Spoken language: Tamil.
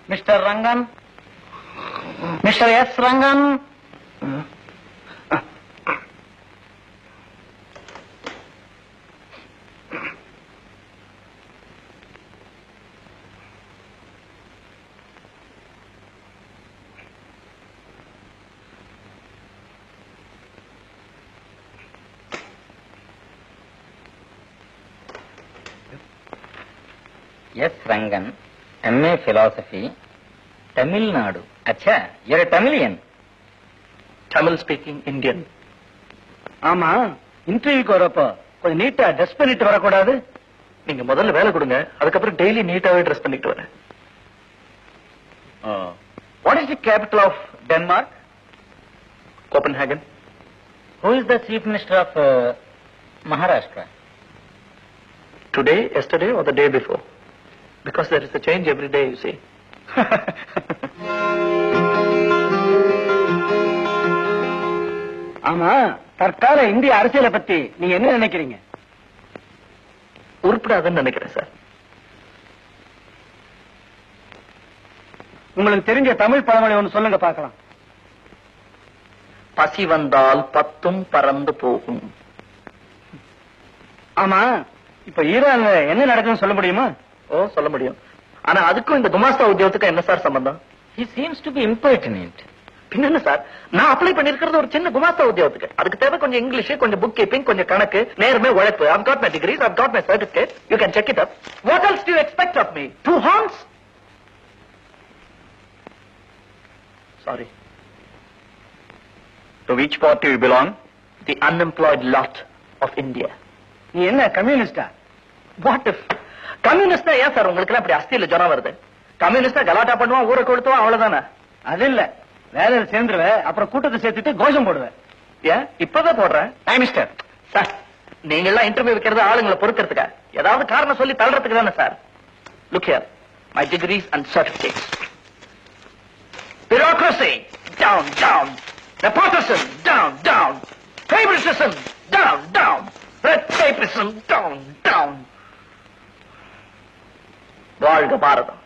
Mr. Rangan? Mr. S. Rangan? Yes, Rangan. MA Philosophy. Tamil Nadu. Acha, you're a Tamilian. Tamil speaking Indian. ஆமா, இன்டர்வியூக்கு வரப்போ கொஞ்சம் நீட்டா ட்ரெஸ் பண்ணிட்டு வரக்கூடாது? நீங்க முதல்ல வேலை கொடுங்க, அதுக்கப்புறம் டெய்லி நீட்டாவே ட்ரெஸ் பண்ணிட்டு வரேன். What is the capital of Denmark? Copenhagen. Who is the Chief Minister of Maharashtra? Today, yesterday or the day before? Because there is a change every day, you see. ஆமா, தற்கால இந்திய அரசியலை பத்தி நீங்க என்ன நினைக்கிறீங்க? உருப்படாதுன்னு நினைக்கிறேன் சார். உங்களுக்கு தெரிஞ்ச தமிழ் பழமொழி ஒன்று சொல்லுங்க பார்க்கலாம். பசி வந்தால் பத்தும் பறந்து போகும். ஆமா, இப்ப ஈரான்ல என்ன நடக்குதுன்னு சொல்ல முடியுமா? ஓ, சொல்ல முடியும். ஆனா அதுக்கும் இந்த குமாஸ்தா உத்தியோகத்துக்கு என்ன சார் சம்பந்தம்? He seems to be impertinent. பின்ன என்ன சார், நான் அப்ளை பண்ணிருக்கிறது ஒரு சின்ன குமாஸ்தா உத்தியோகத்துக்கு. அதுக்கு தேவை கொஞ்சம் இங்கிலீஷ், கொஞ்சம் புக் கீப்பிங், கொஞ்சம் கணக்கு, நேர்மை, உழைப்பு. I've got my degrees, I've got my certificate. You can check it up. What else do you expect of me? 2 horns? Sorry. To which party you belong? The unemployed lot of India. நீ என்ன கம்யூனிஸ்டா? What if? கம்யூனிஸ்டா ஏன் சார் உங்களுக்கு அப்படி அஸ்தியில ஜனம் வருது? கம்யூனிஸ்டா கலாட்டா பண்ணுவான், ஊரை கொடுத்துவான், அவ்வளவுதானே? அது இல்ல, வேலையில சேர்ந்துருவ, அப்புறம் கூட்டத்தை சேர்த்துட்டு கோஷம் போடுவேன். ஏன் இப்பதான் போடுறேன்? மிஸ்டர் சார், நீங்க எல்லாம் இன்டர்வியூ வைக்கிறது ஆளுங்களை பொறுக்கிறதுக்கா? ஏதாவது காரணம் சொல்லி தள்ளுறதுக்கு தானே sir? Look here, my degrees and certificates. Bureaucracy, down, down. Nepotism, down, down. Favoritism, down, down. Red tapeism, down, down. வாழ்க பாரதம்.